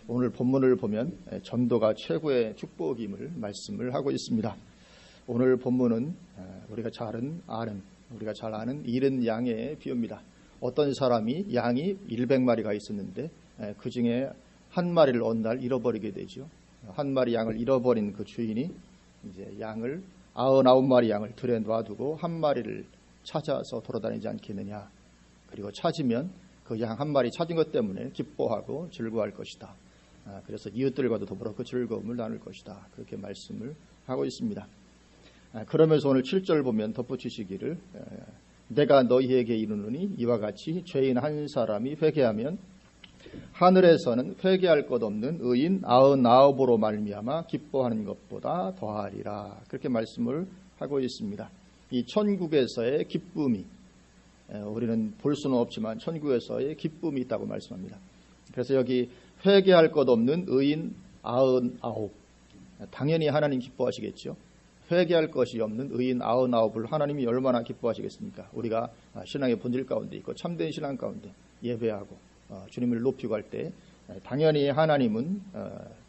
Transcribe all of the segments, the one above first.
오늘 본문을 보면 전도가 최고의 축복임을 말씀을 하고 있습니다. 오늘 본문은 우리가 잘 아는 잃은 양의 비유입니다. 어떤 사람이 양이 100마리가 있었는데 그 중에 한 마리를 어느 날 잃어버리게 되죠. 한 마리 양을 잃어버린 그 주인이 이제 양을 99마리 양을 들에 놔두고 한 마리를 찾아서 돌아다니지 않겠느냐. 그리고 찾으면 그 양 한 마리 찾은 것 때문에 기뻐하고 즐거워할 것이다. 그래서 이웃들과도 더불어 그 즐거움을 나눌 것이다. 그렇게 말씀을 하고 있습니다. 그러면서 오늘 7절 보면 덧붙이시기를 내가 너희에게 이르노니 이와 같이 죄인 한 사람이 회개하면 하늘에서는 회개할 것 없는 의인 99으로 말미암아 기뻐하는 것보다 더하리라. 그렇게 말씀을 하고 있습니다. 이 천국에서의 기쁨이 우리는 볼 수는 없지만 천국에서의 기쁨이 있다고 말씀합니다. 그래서 여기 회개할 것 없는 의인 99, 당연히 하나님 기뻐하시겠죠. 회개할 것이 없는 의인 99을 하나님이 얼마나 기뻐하시겠습니까? 우리가 신앙의 본질 가운데 있고 참된 신앙 가운데 예배하고 주님을 높이고 할 때 당연히 하나님은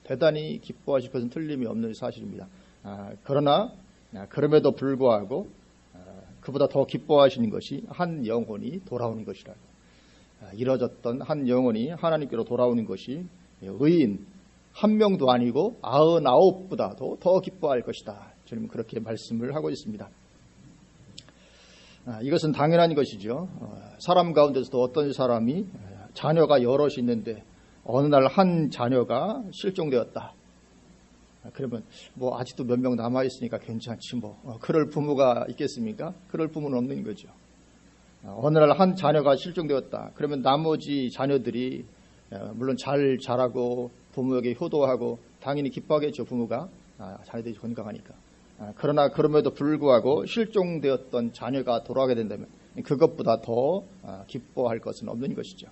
대단히 기뻐하실 것은 틀림이 없는 사실입니다. 그러나 그럼에도 불구하고 그보다 더 기뻐하시는 것이 한 영혼이 돌아오는 것이라고. 이뤄졌던 한 영혼이 하나님께로 돌아오는 것이 의인 한 명도 아니고 99보다도 더 기뻐할 것이다. 주님은 그렇게 말씀을 하고 있습니다. 이것은 당연한 것이죠. 사람 가운데서도 어떤 사람이 자녀가 여럿이 있는데 어느 날 한 자녀가 실종되었다. 그러면 뭐 아직도 몇 명 남아있으니까 괜찮지 뭐. 그럴 부모가 있겠습니까? 그럴 부모는 없는 거죠. 어느 날 한 자녀가 실종되었다. 그러면 나머지 자녀들이 물론 잘 자라고 부모에게 효도하고 당연히 기뻐하겠죠. 부모가 자녀들이 건강하니까. 그러나 그럼에도 불구하고 실종되었던 자녀가 돌아오게 된다면 그것보다 더 기뻐할 것은 없는 것이죠.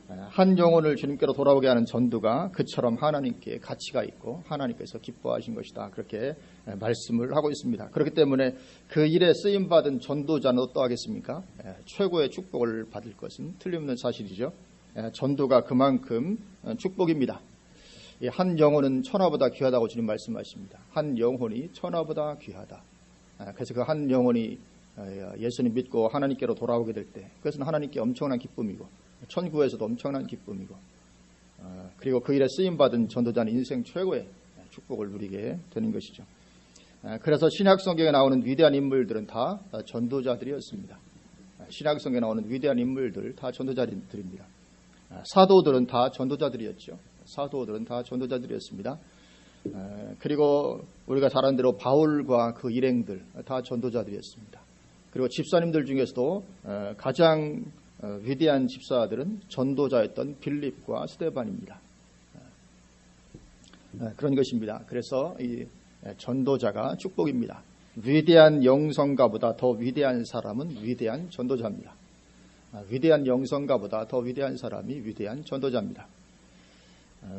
한 영혼을 주님께로 돌아오게 하는 전도가 그처럼 하나님께 가치가 있고 하나님께서 기뻐하신 것이다. 그렇게 말씀을 하고 있습니다. 그렇기 때문에 그 일에 쓰임받은 전도자는 어떠하겠습니까? 최고의 축복을 받을 것은 틀림없는 사실이죠. 전도가 그만큼 축복입니다. 한 영혼은 천하보다 귀하다고 주님 말씀하십니다. 한 영혼이 천하보다 귀하다. 그래서 그 한 영혼이 예수님 믿고 하나님께로 돌아오게 될 때 그것은 하나님께 엄청난 기쁨이고 천국에서도 엄청난 기쁨이고 그리고 그 일에 쓰임받은 전도자는 인생 최고의 축복을 누리게 되는 것이죠. 그래서 신약 성경에 나오는 위대한 인물들은 다 전도자들이었습니다. 신약 성경에 나오는 위대한 인물들 다 전도자들입니다. 사도들은 다 전도자들이었죠. 사도들은 다 전도자들이었습니다. 그리고 우리가 잘 아는 대로 바울과 그 일행들 다 전도자들이었습니다. 그리고 집사님들 중에서도 가장 위대한 집사들은 전도자였던 빌립과 스데반입니다. 그런 것입니다. 그래서 이 전도자가 축복입니다. 위대한 영성가보다 더 위대한 사람은 위대한 전도자입니다. 위대한 영성가보다 더 위대한 사람이 위대한 전도자입니다.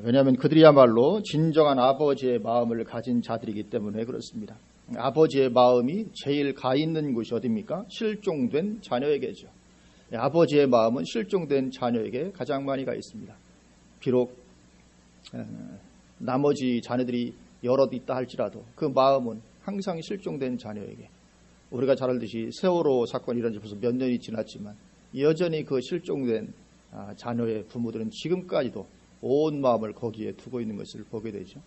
왜냐하면 그들이야말로 진정한 아버지의 마음을 가진 자들이기 때문에 그렇습니다. 아버지의 마음이 제일 가 있는 곳이 어디입니까? 실종된 자녀에게죠. 아버지의 마음은 실종된 자녀에게 가장 많이 가 있습니다. 비록 나머지 자녀들이 여럿 있다 할지라도 그 마음은 항상 실종된 자녀에게. 우리가 잘 알듯이 세월호 사건이 일어난 지 벌써 몇 년이 지났지만 여전히 그 실종된 자녀의 부모들은 지금까지도 온 마음을 거기에 두고 있는 것을 보게 되죠.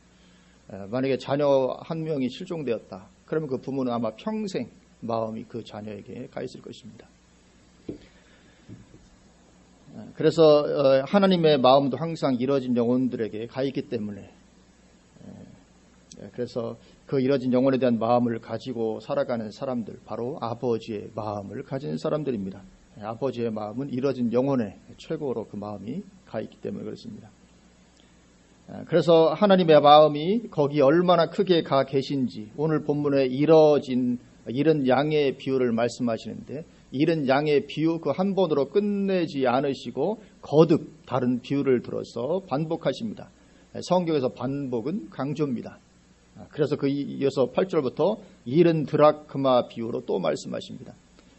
만약에 자녀 한 명이 실종되었다. 그러면 그 부모는 아마 평생 마음이 그 자녀에게 가 있을 것입니다. 그래서 하나님의 마음도 항상 잃어진 영혼들에게 가 있기 때문에 그래서 그 잃어진 영혼에 대한 마음을 가지고 살아가는 사람들 바로 아버지의 마음을 가진 사람들입니다. 아버지의 마음은 잃어진 영혼의 최고로 그 마음이 가 있기 때문에 그렇습니다. 그래서 하나님의 마음이 거기 얼마나 크게 가 계신지 오늘 본문에 잃은 양의 비유를 말씀하시는데 잃은 양의 비유 그 한 번으로 끝내지 않으시고 거듭 다른 비유를 들어서 반복하십니다. 성경에서 반복은 강조입니다. 그래서 그 이어서 8절부터 잃은 드라크마 비유로 또 말씀하십니다.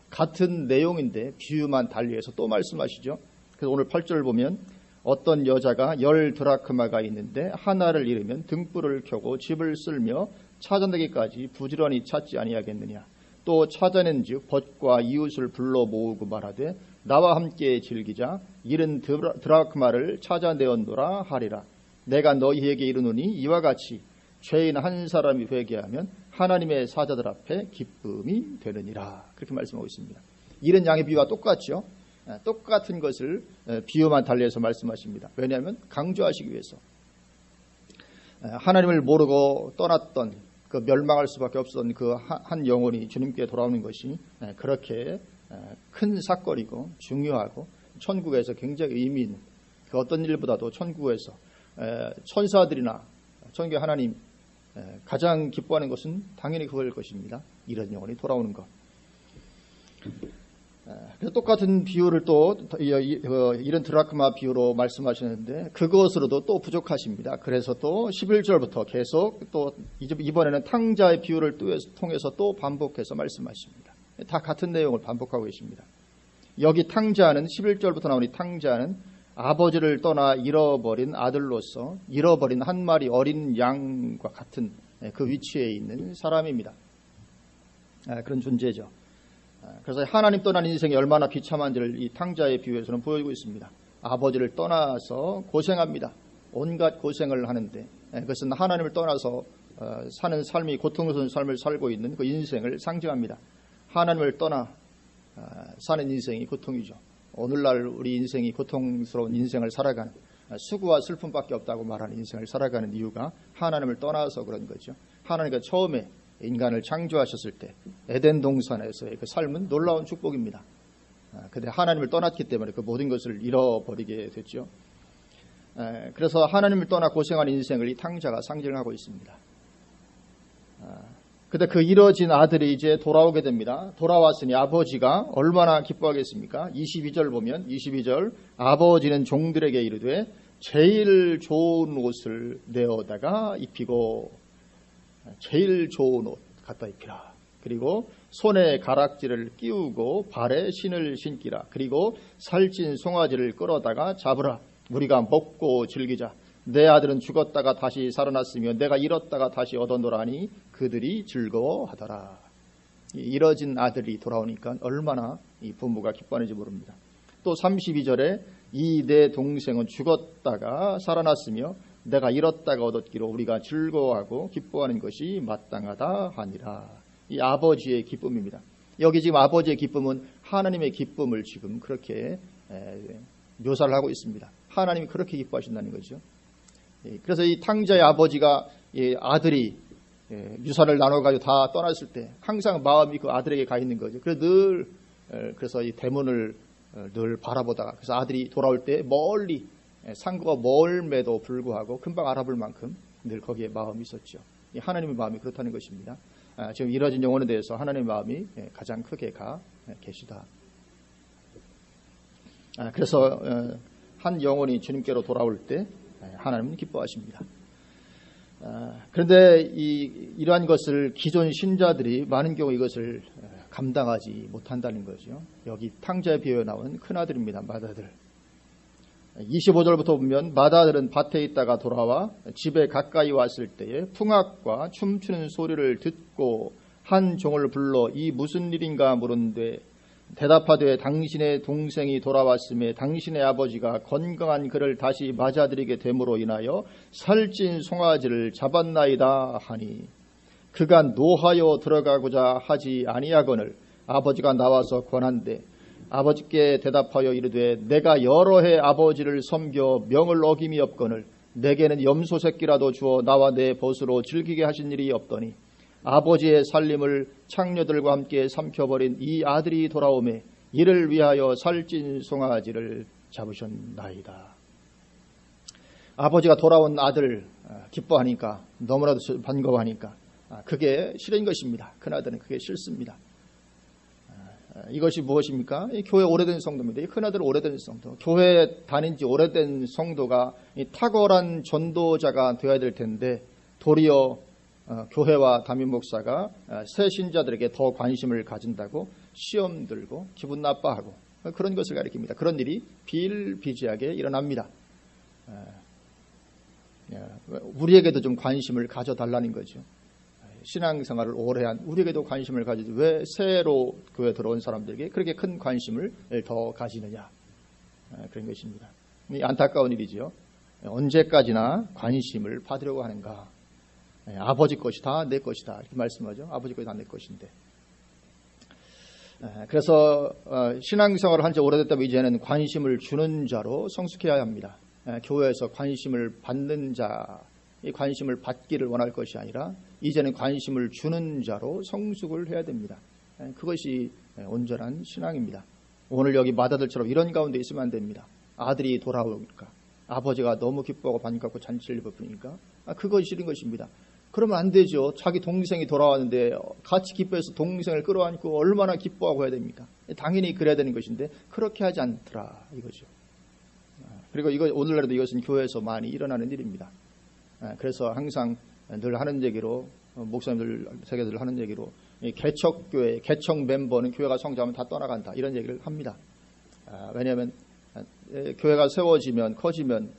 같은 내용인데 비유만 달리해서 또 말씀하시죠. 그래서 오늘 8절 보면 어떤 여자가 10드라크마가 있는데 하나를 잃으면 등불을 켜고 집을 쓸며 찾아내기까지 부지런히 찾지 아니하겠느냐. 또 찾아낸즉 벗과 이웃을 불러 모으고 말하되 나와 함께 즐기자. 잃은 드라크마를 찾아내었노라 하리라. 내가 너희에게 이르노니 이와 같이 죄인 한 사람이 회개하면 하나님의 사자들 앞에 기쁨이 되느니라. 그렇게 말씀하고 있습니다. 잃은 양의 비유와 똑같죠. 똑같은 것을 비유만 달리해서 말씀하십니다. 왜냐하면 강조하시기 위해서 하나님을 모르고 떠났던 그 멸망할 수밖에 없었던 그 한 영혼이 주님께 돌아오는 것이 그렇게 큰 사건이고 중요하고 천국에서 굉장히 의미 있는 그 어떤 일보다도 천국에서 천사들이나 천국의 하나님 가장 기뻐하는 것은 당연히 그걸 것입니다. 이런 영혼이 돌아오는 것. 똑같은 비유를 또 이런 드라크마 비유로 말씀하시는데 그것으로도 또 부족하십니다. 그래서 또 11절부터 계속 또 이번에는 탕자의 비유를 통해서 또 반복해서 말씀하십니다. 다 같은 내용을 반복하고 계십니다. 여기 탕자는 11절부터 나오니 탕자는 아버지를 떠나 잃어버린 아들로서 잃어버린 한 마리 어린 양과 같은 그 위치에 있는 사람입니다. 그런 존재죠. 그래서 하나님 떠난 인생이 얼마나 비참한지를 이 탕자의 비유에서는 보여주고 있습니다. 아버지를 떠나서 고생합니다. 온갖 고생을 하는데 그것은 하나님을 떠나서 사는 삶이 고통스러운 삶을 살고 있는 그 인생을 상징합니다. 하나님을 떠나 사는 인생이 고통이죠. 오늘날 우리 인생이 고통스러운 인생을 살아가는 수고와 슬픔밖에 없다고 말하는 인생을 살아가는 이유가 하나님을 떠나서 그런 거죠. 하나님과 처음에 인간을 창조하셨을 때 에덴 동산에서의 그 삶은 놀라운 축복입니다. 그런데 하나님을 떠났기 때문에 그 모든 것을 잃어버리게 됐죠. 그래서 하나님을 떠나 고생하는 인생을 이 탕자가 상징하고 있습니다. 근데 그 잃어진 아들이 이제 돌아오게 됩니다. 돌아왔으니 아버지가 얼마나 기뻐하겠습니까? 22절 보면 22절 아버지는 종들에게 이르되 제일 좋은 옷을 내어다가 입히고 제일 좋은 옷 갖다 입히라. 그리고 손에 가락지를 끼우고 발에 신을 신기라. 그리고 살찐 송아지를 끌어다가 잡으라. 우리가 먹고 즐기자. 내 아들은 죽었다가 다시 살아났으며 내가 잃었다가 다시 얻어노라니 그들이 즐거워하더라. 잃어진 아들이 돌아오니까 얼마나 이 부모가 기뻐하는지 모릅니다. 또 32절에 이 내 동생은 죽었다가 살아났으며 내가 잃었다가 얻었기로 우리가 즐거워하고 기뻐하는 것이 마땅하다 하니라. 이 아버지의 기쁨입니다. 여기 지금 아버지의 기쁨은 하나님의 기쁨을 지금 그렇게 묘사를 하고 있습니다. 하나님이 그렇게 기뻐하신다는 거죠. 그래서 이 탕자의 아버지가 아들이 유산을 나눠가지고 다 떠났을 때 항상 마음이 그 아들에게 가 있는 거죠. 그래서 이 대문을 늘 바라보다가 그래서 아들이 돌아올 때 멀리 상고가 멀음에도 불구하고 금방 알아볼 만큼 늘 거기에 마음이 있었죠. 하나님의 마음이 그렇다는 것입니다. 지금 잃어진 영혼에 대해서 하나님의 마음이 가장 크게 가 계시다. 그래서 한 영혼이 주님께로 돌아올 때 하나님은 기뻐하십니다. 그런데 이러한 것을 기존 신자들이 많은 경우 이것을 감당하지 못한다는 거죠. 여기 탕자의 비유에 나오는 큰아들입니다. 맏아들. 25절부터 보면 맏아들은 밭에 있다가 돌아와 집에 가까이 왔을 때에 풍악과 춤추는 소리를 듣고 한 종을 불러 이 무슨 일인가 물은데 대답하되 당신의 동생이 돌아왔음에 당신의 아버지가 건강한 그를 다시 맞아들이게 됨으로 인하여 살찐 송아지를 잡았나이다 하니 그가 노하여 들어가고자 하지 아니하거늘 아버지가 나와서 권한대 아버지께 대답하여 이르되 내가 여러 해 아버지를 섬겨 명을 어김이 없거늘 내게는 염소 새끼라도 주어 나와 내 벗으로 즐기게 하신 일이 없더니 아버지의 살림을 창녀들과 함께 삼켜버린 이 아들이 돌아오매 이를 위하여 살찐 송아지를 잡으셨나이다. 아버지가 돌아온 아들 기뻐하니까 너무나도 반가워하니까 그게 싫은 것입니다. 큰아들은 그게 싫습니다. 이것이 무엇입니까? 교회 오래된 성도입니다. 이 큰아들은 오래된 성도. 교회 다닌 지 오래된 성도가 탁월한 전도자가 되어야 될 텐데 도리어 교회와 담임 목사가 새 신자들에게 더 관심을 가진다고 시험 들고 기분 나빠하고 그런 것을 가리킵니다. 그런 일이 비일비재하게 일어납니다. 우리에게도 좀 관심을 가져달라는 거죠. 신앙생활을 오래 한 우리에게도 관심을 가지지 왜 새로 교회 들어온 사람들에게 그렇게 큰 관심을 더 가지느냐, 그런 것입니다. 안타까운 일이죠. 언제까지나 관심을 받으려고 하는가. 아버지 것이 다 내 것이다 이렇게 말씀하죠. 아버지 것이 다 내 것인데. 그래서 신앙생활을 한 지 오래됐다면 이제는 관심을 주는 자로 성숙해야 합니다. 교회에서 관심을 받는 자, 이 관심을 받기를 원할 것이 아니라 이제는 관심을 주는 자로 성숙을 해야 됩니다. 그것이 온전한 신앙입니다. 오늘 여기 마다들처럼 이런 가운데 있으면 안 됩니다. 아들이 돌아오니까 아버지가 너무 기뻐하고 반갑고 잔치를 베푸니까 그것이 싫은 것입니다. 그러면 안 되죠. 자기 동생이 돌아왔는데 같이 기뻐해서 동생을 끌어안고 얼마나 기뻐하고 해야 됩니까? 당연히 그래야 되는 것인데 그렇게 하지 않더라 이거죠. 그리고 오늘날에도 이것은 교회에서 많이 일어나는 일입니다. 그래서 항상 늘 하는 얘기로, 목사님들 세계들 하는 얘기로, 개척교회, 개척 멤버는 교회가 성장하면 다 떠나간다 이런 얘기를 합니다. 왜냐하면 교회가 세워지면 커지면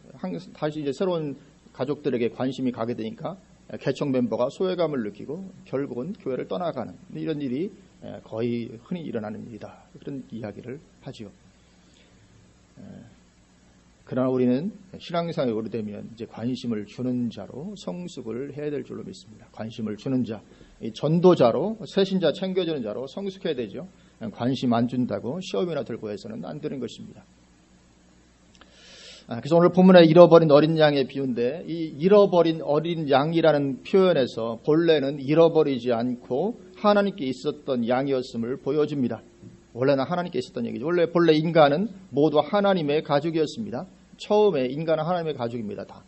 다시 이제 새로운 가족들에게 관심이 가게 되니까 개척 멤버가 소외감을 느끼고 결국은 교회를 떠나가는 이런 일이 거의 흔히 일어나는 일이다. 그런 이야기를 하지요. 그러나 우리는 신앙생활이 오래되면 이제 관심을 주는 자로 성숙을 해야 될 줄로 믿습니다. 관심을 주는 자, 전도자로, 새신자 챙겨주는 자로 성숙해야 되죠. 관심 안 준다고 시험이나 들고 해서는 안 되는 것입니다. 그래서 오늘 본문에 잃어버린 어린 양의 비유인데, 이 잃어버린 어린 양이라는 표현에서 본래는 잃어버리지 않고 하나님께 있었던 양이었음을 보여줍니다. 원래는 하나님께 있었던 얘기죠. 본래 인간은 모두 하나님의 가족이었습니다. 처음에 인간은 하나님의 가족입니다. 다.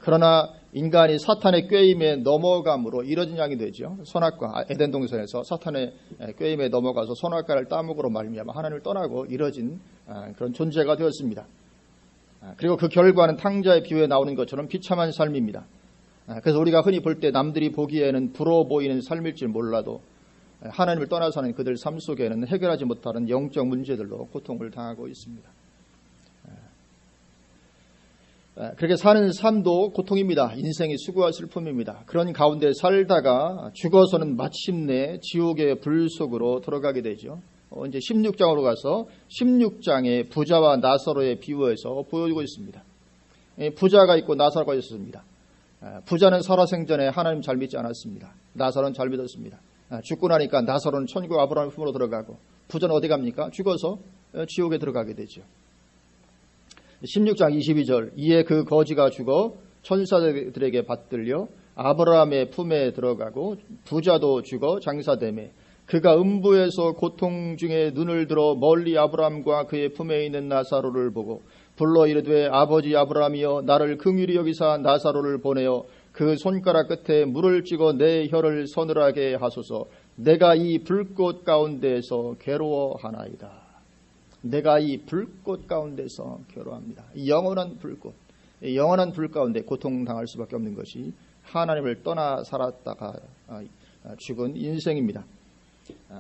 그러나 인간이 사탄의 꾀임에 넘어감으로 이뤄진 양이 되죠. 선악과 에덴 동산에서 사탄의 꾀임에 넘어가서 선악과를 따먹으로 말미암아 하나님을 떠나고 이뤄진 그런 존재가 되었습니다. 그리고 그 결과는 탕자의 비유에 나오는 것처럼 비참한 삶입니다. 그래서 우리가 흔히 볼 때 남들이 보기에는 부러워 보이는 삶일지 몰라도 하나님을 떠나 사는 그들 삶 속에는 해결하지 못하는 영적 문제들로 고통을 당하고 있습니다. 그렇게 사는 삶도 고통입니다. 인생이 수고와 슬픔입니다. 그런 가운데 살다가 죽어서는 마침내 지옥의 불 속으로 들어가게 되죠. 이제 16장으로 가서 16장의 부자와 나사로의 비유에서 보여주고 있습니다. 부자가 있고 나사로가 있었습니다. 부자는 살아생전에 하나님 잘 믿지 않았습니다. 나사로는 잘 믿었습니다. 죽고 나니까 나사로는 천국 아브라함의 품으로 들어가고 부자는 어디 갑니까? 죽어서 지옥에 들어가게 되죠. 16장 22절 이에 그 거지가 죽어 천사들에게 받들려 아브라함의 품에 들어가고 부자도 죽어 장사되매 그가 음부에서 고통 중에 눈을 들어 멀리 아브라함과 그의 품에 있는 나사로를 보고 불러 이르되 아버지 아브라함이여 나를 긍휼히 여기사 나사로를 보내어 그 손가락 끝에 물을 찍어 내 혀를 서늘하게 하소서. 내가 이 불꽃 가운데서 괴로워하나이다. 내가 이 불꽃 가운데서 괴로워합니다. 이 영원한 불꽃, 영원한 불 가운데 고통당할 수밖에 없는 것이 하나님을 떠나 살았다가 죽은 인생입니다.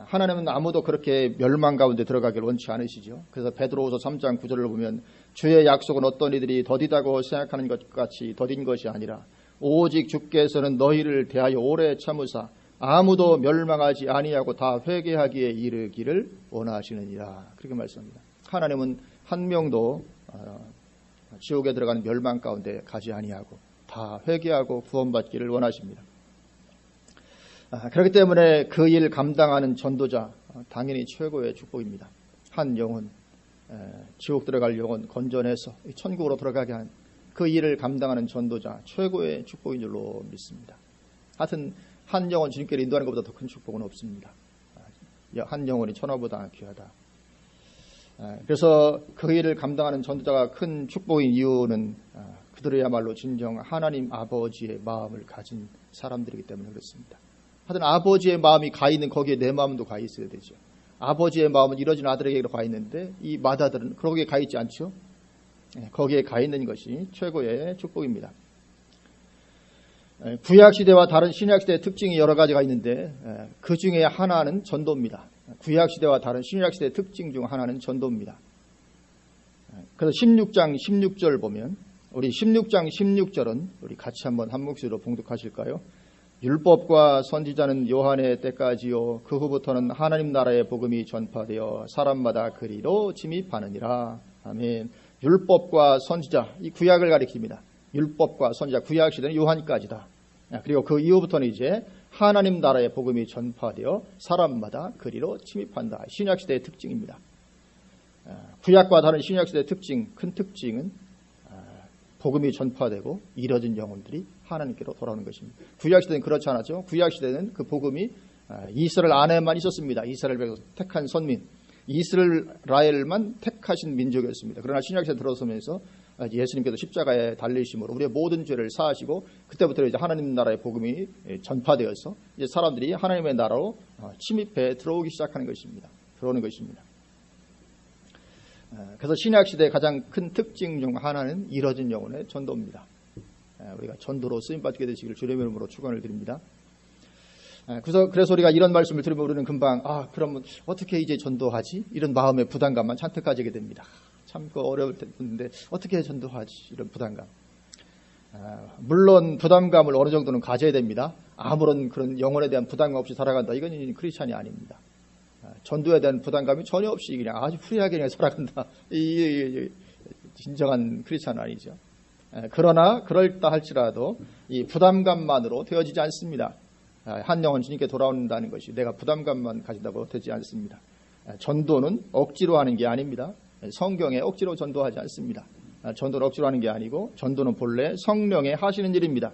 하나님은 아무도 그렇게 멸망 가운데 들어가기를 원치 않으시죠. 그래서 베드로후서 3장 9절을 보면 주의 약속은 어떤 이들이 더디다고 생각하는 것 같이 더딘 것이 아니라 오직 주께서는 너희를 대하여 오래 참으사 아무도 멸망하지 아니하고 다 회개하기에 이르기를 원하시느니라. 그렇게 말씀합니다. 하나님은 한 명도 지옥에 들어가는 멸망 가운데 가지 아니하고 다 회개하고 구원받기를 원하십니다. 그렇기 때문에 그 일 감당하는 전도자 당연히 최고의 축복입니다. 한 영혼, 지옥 들어갈 영혼 건져내서 천국으로 들어가게 한 그 일을 감당하는 전도자 최고의 축복인 줄로 믿습니다. 하여튼 한 영혼 주님께로 인도하는 것보다 더 큰 축복은 없습니다. 한 영혼이 천하보다 귀하다. 그래서 그 일을 감당하는 전도자가 큰 축복인 이유는 그들이야말로 진정 하나님 아버지의 마음을 가진 사람들이기 때문에 그렇습니다. 하여튼 아버지의 마음이 가 있는 거기에 내 마음도 가 있어야 되죠. 아버지의 마음은 이뤄진 아들에게로 가 있는데 이 맏아들은 거기에 가 있지 않죠. 거기에 가 있는 것이 최고의 축복입니다. 구약시대와 다른 신약시대의 특징이 여러 가지가 있는데 그 중에 하나는 전도입니다. 구약시대와 다른 신약시대의 특징 중 하나는 전도입니다. 그래서 16장 16절 보면 우리 16장 16절은 우리 같이 한번 한 목소리로 봉독하실까요? 율법과 선지자는 요한의 때까지요 그 후부터는 하나님 나라의 복음이 전파되어 사람마다 그리로 침입하느니라. 아멘. 율법과 선지자, 이 구약을 가리킵니다. 율법과 선지자, 구약 시대는 요한까지다. 그리고 그 이후부터는 이제 하나님 나라의 복음이 전파되어 사람마다 그리로 침입한다. 신약 시대의 특징입니다. 구약과 다른 신약 시대의 특징, 큰 특징은 복음이 전파되고 잃어진 영혼들이 하나님께로 돌아오는 것입니다. 구약 시대는 그렇지 않았죠. 구약 시대는 그 복음이 이스라엘 안에만 있었습니다. 이스라엘에서 택한 선민, 이스라엘만 택하신 민족이었습니다. 그러나 신약 시대 들어서면서 예수님께서 십자가에 달리심으로 우리의 모든 죄를 사하시고 그때부터 이제 하나님 나라의 복음이 전파되어서 이제 사람들이 하나님의 나라로 침입해 들어오기 시작하는 것입니다. 들어오는 것입니다. 그래서 신약 시대의 가장 큰 특징 중 하나는 잃어진 영혼의 전도입니다. 우리가 전도로 쓰임 받게 되시기를 주님의 이름으로 축원을 드립니다. 그래서 우리가 이런 말씀을 들으면 우리는 금방 그러면 어떻게 이제 전도하지? 이런 마음의 부담감만 잔뜩 가지게 됩니다. 참 어려울 텐데 어떻게 전도하지? 이런 부담감. 물론 부담감을 어느 정도는 가져야 됩니다. 아무런 그런 영혼에 대한 부담감 없이 살아간다. 이건 크리스찬이 아닙니다. 전도에 대한 부담감이 전혀 없이 그냥 아주 프리하게 그냥 살아간다. 이 진정한 크리스찬은 아니죠. 그러나 그럴다 할지라도 이 부담감만으로 되어지지 않습니다. 한 영혼 주님께 돌아온다는 것이 내가 부담감만 가진다고 되지 않습니다. 전도는 억지로 하는 게 아닙니다. 성경에 억지로 전도하지 않습니다. 전도는 억지로 하는 게 아니고 전도는 본래 성령의 하시는 일입니다.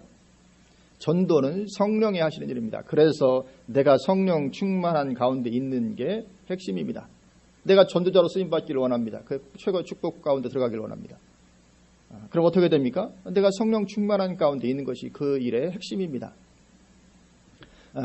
전도는 성령이 하시는 일입니다. 그래서 내가 성령 충만한 가운데 있는 게 핵심입니다. 내가 전도자로 쓰임받기를 원합니다. 그 최고의 축복 가운데 들어가기를 원합니다. 그럼 어떻게 됩니까? 내가 성령 충만한 가운데 있는 것이 그 일의 핵심입니다.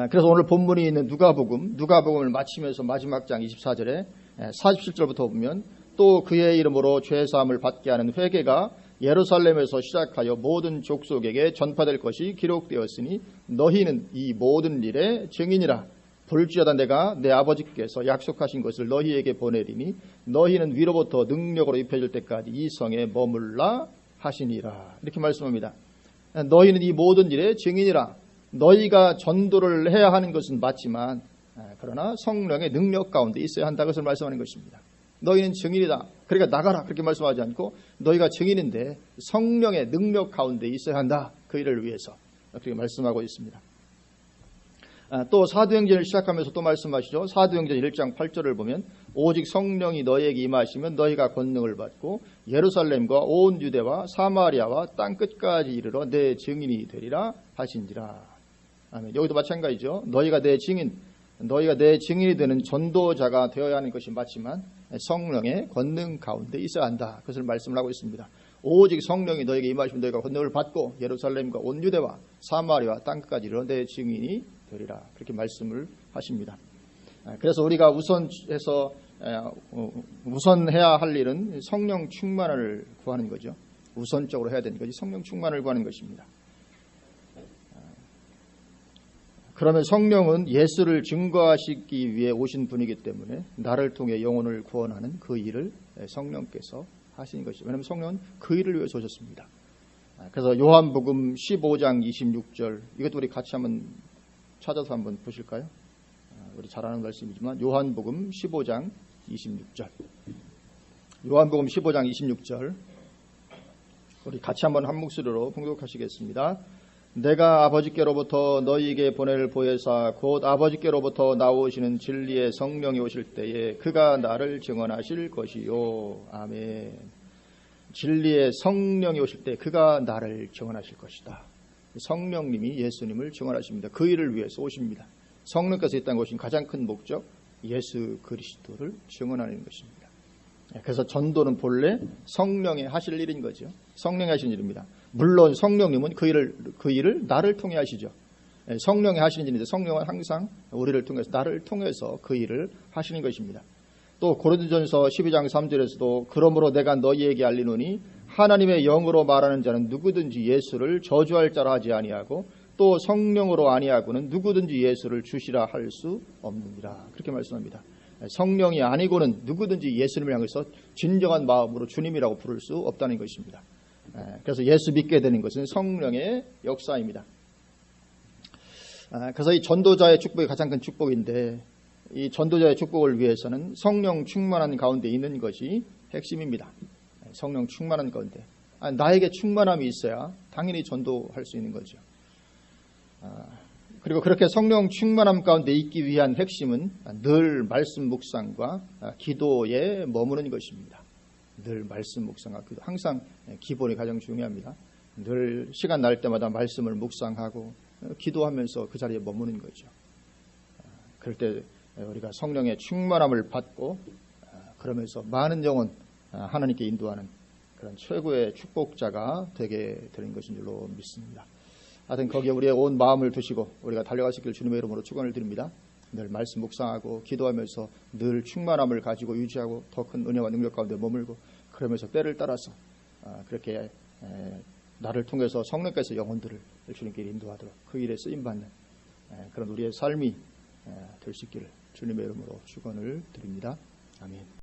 그래서 오늘 본문이 있는 누가복음을 마치면서 마지막 장 24절에 47절부터 보면 또 그의 이름으로 죄사함을 받게 하는 회개가 예루살렘에서 시작하여 모든 족속에게 전파될 것이 기록되었으니 너희는 이 모든 일의 증인이라. 볼지어다 내가 내 아버지께서 약속하신 것을 너희에게 보내리니 너희는 위로부터 능력으로 입혀질 때까지 이 성에 머물라 하시니라. 이렇게 말씀합니다. 너희는 이 모든 일의 증인이라. 너희가 전도를 해야 하는 것은 맞지만 그러나 성령의 능력 가운데 있어야 한다. 것을 말씀하는 것입니다. 너희는 증인이다. 그러니까 나가라. 그렇게 말씀하지 않고 너희가 증인인데 성령의 능력 가운데 있어야 한다. 그 일을 위해서 그렇게 말씀하고 있습니다. 또 사도행전을 시작하면서 또 말씀하시죠. 사도행전 1장 8절을 보면 오직 성령이 너희에게 임하시면 너희가 권능을 받고 예루살렘과 온 유대와 사마리아와 땅끝까지 이르러 내 증인이 되리라 하신지라. 아멘. 여기도 마찬가지죠. 너희가 내 증인이 되는 전도자가 되어야 하는 것이 맞지만 성령의 권능 가운데 있어야 한다. 그것을 말씀을 하고 있습니다. 오직 성령이 너에게 임하시면 너희가 권능을 받고 예루살렘과 온 유대와 사마리아와 땅끝까지 이르러 내 증인이 되리라. 그렇게 말씀을 하십니다. 그래서 우리가 우선해야 할 일은 성령 충만을 구하는 거죠. 우선적으로 해야 되는 것이 성령 충만을 구하는 것입니다. 그러면 성령은 예수를 증거하시기 위해 오신 분이기 때문에 나를 통해 영혼을 구원하는 그 일을 성령께서 하시는 것이죠. 왜냐하면 성령은 그 일을 위해서 오셨습니다. 그래서 요한복음 15장 26절 이것도 우리 같이 한번 찾아서 한번 보실까요? 우리 잘 아는 말씀이지만 요한복음 15장 26절 요한복음 15장 26절 우리 같이 한번 한 목소리로 봉독하시겠습니다. 내가 아버지께로부터 너희에게 보낼 보혜사 곧 아버지께로부터 나오시는 진리의 성령이 오실 때에 그가 나를 증언하실 것이요. 아멘. 진리의 성령이 오실 때 그가 나를 증언하실 것이다. 성령님이 예수님을 증언하십니다. 그 일을 위해서 오십니다. 성령께서 있다는 것은 가장 큰 목적 예수 그리스도를 증언하는 것입니다. 그래서 전도는 본래 성령이 하실 일인 거죠. 성령이 하시는 일입니다. 물론 성령님은 그 일을 나를 통해 하시죠. 성령이 하시는 일인데 성령은 항상 우리를 통해서 나를 통해서 그 일을 하시는 것입니다. 또 고린도전서 12장 3절에서도 그러므로 내가 너희에게 알리노니 하나님의 영으로 말하는 자는 누구든지 예수를 저주할 자라 하지 아니하고 또 성령으로 아니하고는 누구든지 예수를 주시라 할 수 없느니라. 그렇게 말씀합니다. 성령이 아니고는 누구든지 예수님을 향해서 진정한 마음으로 주님이라고 부를 수 없다는 것입니다. 그래서 예수 믿게 되는 것은 성령의 역사입니다. 그래서 이 전도자의 축복이 가장 큰 축복인데 이 전도자의 축복을 위해서는 성령 충만한 가운데 있는 것이 핵심입니다. 성령 충만한 가운데 나에게 충만함이 있어야 당연히 전도할 수 있는 거죠. 그리고 그렇게 성령 충만함 가운데 있기 위한 핵심은 늘 말씀 묵상과 기도에 머무는 것입니다. 늘 말씀 묵상과 기도, 항상 기본이 가장 중요합니다. 늘 시간 날 때마다 말씀을 묵상하고 기도하면서 그 자리에 머무는 거죠. 그럴 때 우리가 성령의 충만함을 받고 그러면서 많은 영혼 하나님께 인도하는 그런 최고의 축복자가 되게 되는 것인 줄로 믿습니다. 하여튼 거기에 우리의 온 마음을 두시고 우리가 달려갈 수 있기를 주님의 이름으로 축원을 드립니다. 늘 말씀 묵상하고 기도하면서 늘 충만함을 가지고 유지하고 더 큰 은혜와 능력 가운데 머물고 그러면서 때를 따라서 그렇게 나를 통해서 성령께서 영혼들을 주님께 인도하도록 그 일에 쓰임받는 그런 우리의 삶이 될 수 있기를 주님의 이름으로 축원을 드립니다. 아멘.